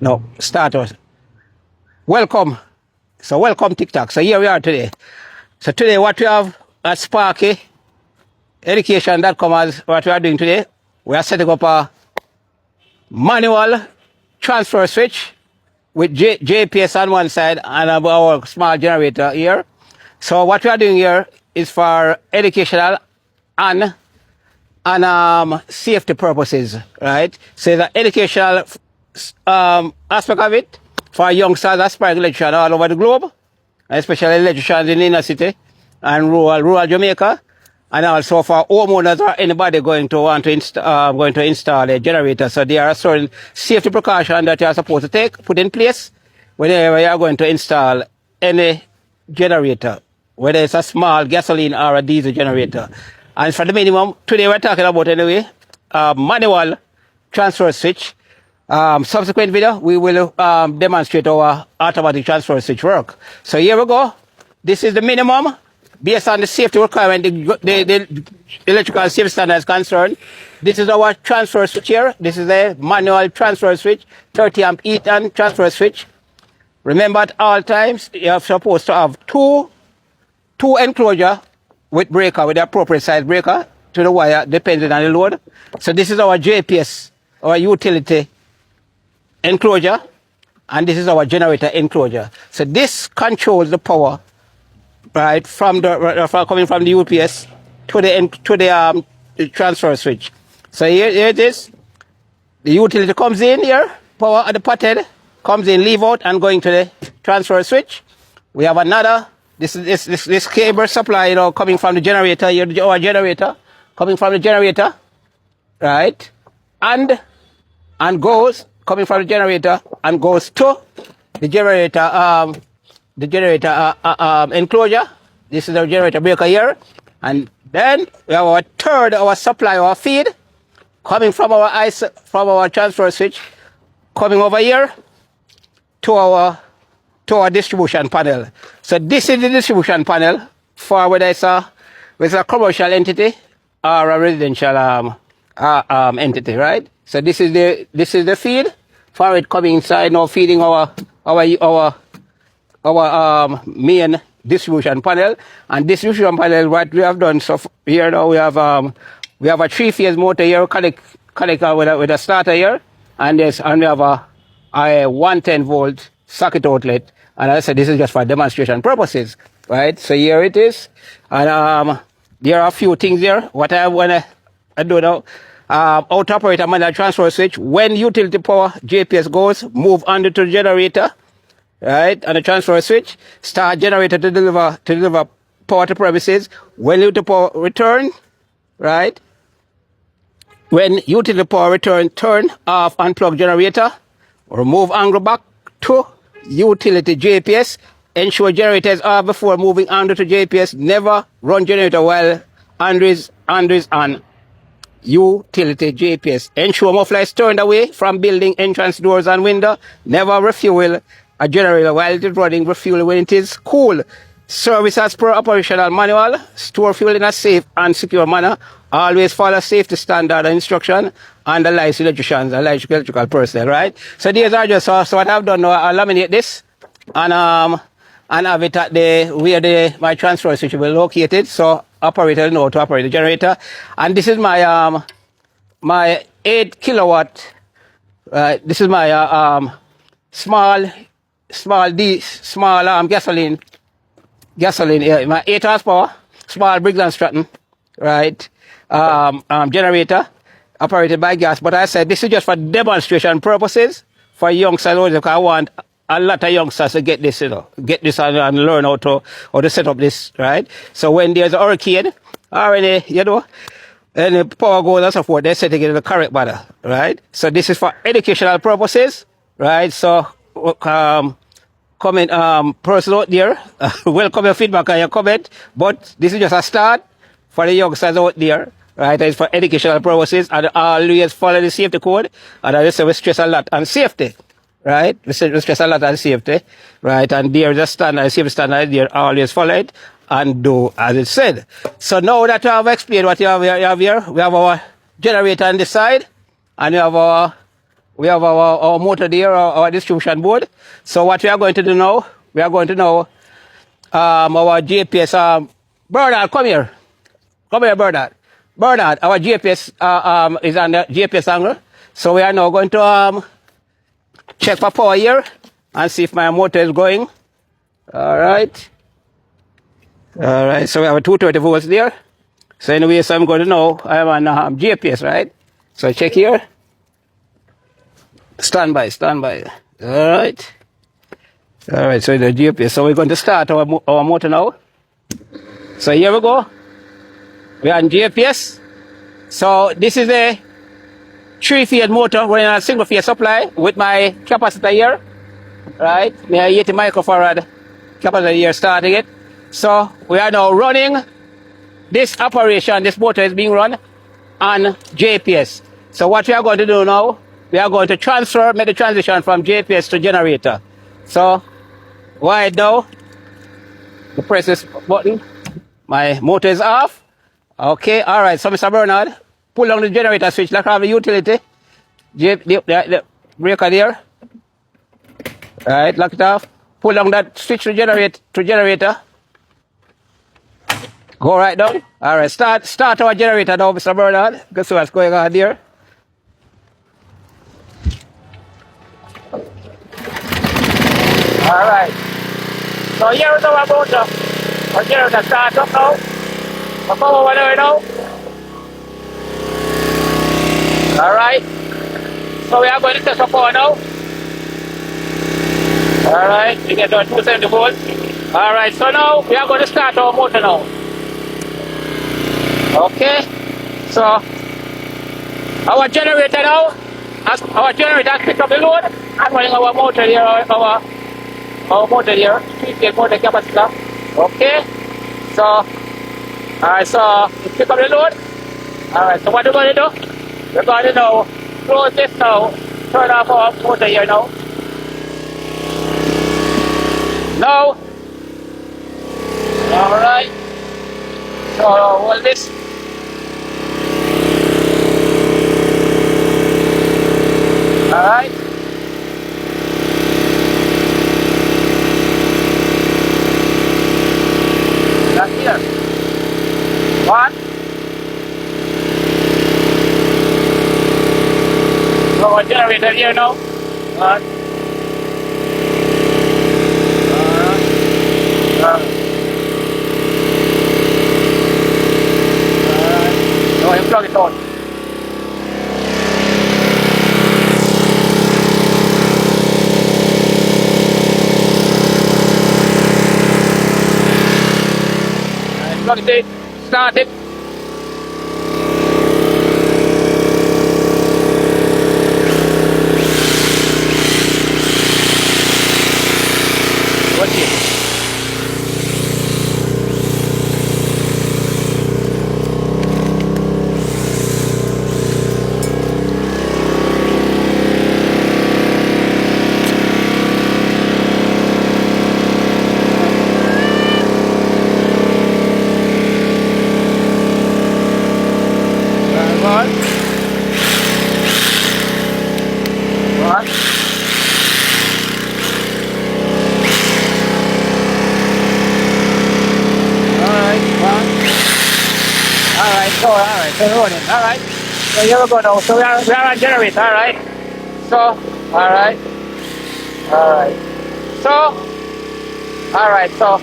No, starters. Welcome. So welcome TikTok. So here we are today. So today what we have at Sparky Education.com as what we are doing today, we are setting up a manual transfer switch with JPS on one side and our small generator here. So what we are doing here is for educational and safety purposes, right? So the educational aspect of it for youngsters aspiring electricians all over the globe, especially electricians in the inner city and rural Jamaica, and also for homeowners or anybody going to install a generator. So there are certain safety precautions that you are supposed to put in place whenever you are going to install any generator, whether it's a small gasoline or a diesel generator. And for the minimum, today we're talking about anyway, manual transfer switch. Subsequent video, we will demonstrate our automatic transfer switch work. So here we go. This is the minimum based on the safety requirement, the electrical safety standards concerned. This is our transfer switch here. This is a manual transfer switch, 30 amp Eton transfer switch. Remember at all times, you're supposed to have two enclosure with breaker, with the appropriate size breaker to the wire, depending on the load. So this is our JPS, our utility enclosure, and this is our generator enclosure. So this controls the power, right, from coming from the UPS to the transfer switch. So here it is. The utility comes in here, power at the pothead comes in, leave out, and going to the transfer switch. We have another. This cable supply, you know, coming from the generator here, our generator coming from the generator, right, and goes coming from the generator and goes to the generator enclosure. This is the generator breaker here, and then we have our supply, our feed coming from our transfer switch, coming over here to our distribution panel. So this is the distribution panel for whether it's a commercial entity or a residential entity, right? So this is the feed for it coming inside now, feeding our main distribution panel. And distribution panel, what we have done, so here now we have a 3-phase motor here connect with a starter here, and we have a 110 volt socket outlet. And as I said, this is just for demonstration purposes, right? So here it is. And there are a few things here. What I want to do now, auto operator manual transfer switch. When utility power JPS goes, move under to the generator, right? And the transfer switch, start generator to deliver power to premises. When utility power return, right? When utility power return, turn off unplug generator, remove angle back to utility JPS, ensure generator is off before moving under to JPS, never run generator while under is on utility JPS. Ensure muffler is turned away from building entrance doors and window, never refuel a generator while it is running, refuel when it is cool. Service as per operational manual, store fuel in a safe and secure manner, always follow safety standard and instruction, and the licensed electricians and electrical personnel, right? So these are just, so what I've done now, I laminate this and have it at where my transfer switch will be located, so operator know to operate the generator. And this is my my 8 kilowatt, this is my small gasoline, my 8 horsepower, small Briggs and Stratton, right, generator, operated by gas. But I said this is just for demonstration purposes for youngsters, because I want a lot of youngsters to get this, and learn how to set up this, right? So when there's a hurricane or any power goes and so forth, they set it in the correct manner, right? So this is for educational purposes, right? So comment, person out there, welcome your feedback and your comment, but this is just a start for the youngsters out there, right? It's for educational purposes, and always follow the safety code, and I just say we stress a lot on safety, right? We stress a lot on safety, right? And there's a standard, safety standard there, always follow it and do as it said. So now that I have explained what you have here, we have our generator on this side, and we have we have our motor there, our distribution board. So what we are going to do now, we are going to know our GPS. Bernard, come here. Come here, Bernard. Bernard, our GPS is on the GPS angle. So we are now going to check for power here and see if my motor is going. All right. All right. So we have a 230 volts there. So anyway, so I'm going to know I'm on GPS, right? So check here. Stand by, stand by. All right. All right, so the GPS. So we're going to start our motor now. So here we go. We're on GPS. So this is a 3-phase motor running on a single phase supply with my capacitor here. Right? My 80 microfarad capacitor here starting it. So we are now running this operation. This motor is being run on GPS. So what we are going to do now, we are going to make the transition from GPS to generator. So right now, you press this button. My motor is off. Okay, all right. So Mr. Bernard, pull on the generator switch like I have the utility. The breaker there. All right, lock it off. Pull on that switch to generator. Go right down. All right, start our generator now, Mr. Bernard. Guess what's going on there? All right. So here is our motor. Our generator starts up now. The power went away now. All right. So we are going to test our power now. All right. We get our 270 volts. All right. So now we are going to start our motor now. Okay. So our generator now. Our generator has picked up the load. I'm running our motor here. Our motor here, 3-phase motor capacitor. Okay. So, alright, so pick up the load. Alright, so what we're going to do? We're going to now close this now. Turn off our motor here now. Now. Alright. So hold this. Alright. Here. One. So our generator here now. One. So you plug it on. Plug it in, start it. Watch it. Alright, so running. Alright. So here we go now. So we are on generator, alright. So, alright. Alright. So, alright, so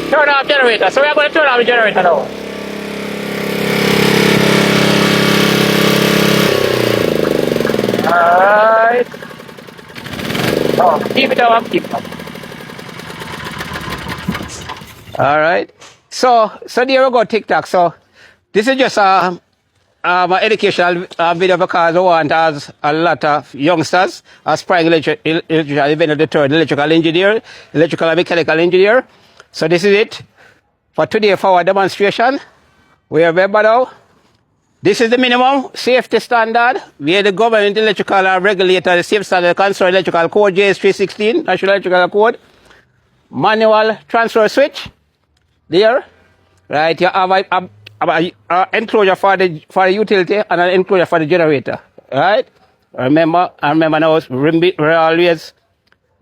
turn off generator. So we are going to turn off the generator now. Alright. Oh, keep it up, keep it up. Alright. So there we go, TikTok. So this is just an educational video because I want as a lot of youngsters aspiring electrician, even the third electrical engineer, electrical and mechanical engineer. So this is it for today for our demonstration. We remember now, this is the minimum safety standard where the government electrical regulator, the safe standard concern electrical code JS316, National Electrical Code, manual transfer switch. There, right, you have an enclosure for the utility and an enclosure for the generator, right? Remember now, we're always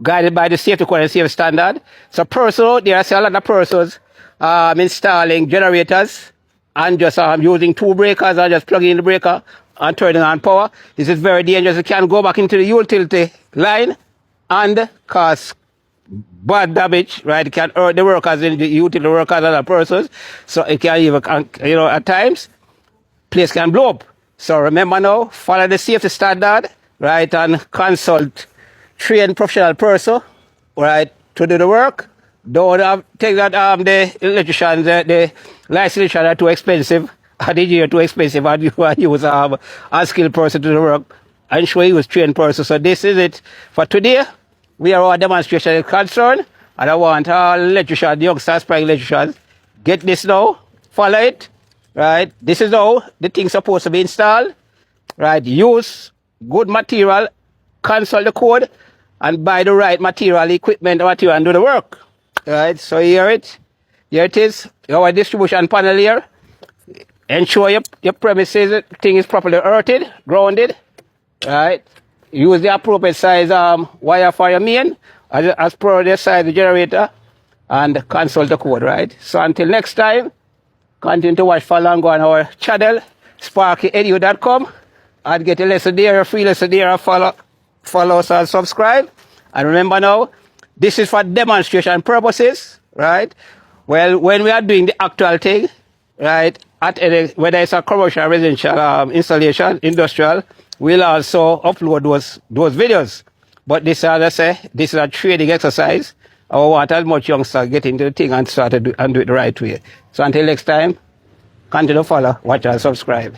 guided by the safety code and safety standard. So person, there are a lot of persons installing generators and just using two breakers or just plugging in the breaker and turning on power. This is very dangerous. You can go back into the utility line and cause bad damage, right? It can hurt the workers, in the utility workers and other persons. So it can even, at times, place can blow up. So remember now, follow the safety standard, right? And consult trained professional person, right, to do the work. Don't take that the electricians, the licensed electricians are too expensive, or the engineer too expensive, and you use a skilled person to do the work. Ensure you use trained person. So this is it for today. We are our demonstration is concerned, and I want all electricians, the youngsters, Sparky electricians, get this now, follow it, right? This is how the thing's supposed to be installed, right? Use good material, consult the code, and buy the right material, equipment, material, and do the work, right? So here it is, our distribution panel here. Ensure your premises thing is properly earthed, grounded, right? Use the appropriate size wire for your main as per the size of the generator, and consult the code, right? So until next time, continue to watch for long on our channel, sparkyedu.com, and get a lesson there, a free lesson there, follow us and subscribe. And remember now, this is for demonstration purposes, right? Well, when we are doing the actual thing, right, whether it's a commercial, residential installation, industrial, we'll also upload those videos. But this, as I say, this is a training exercise. I want as much youngsters get into the thing and start to do it the right way. So until next time, continue to follow, watch and subscribe.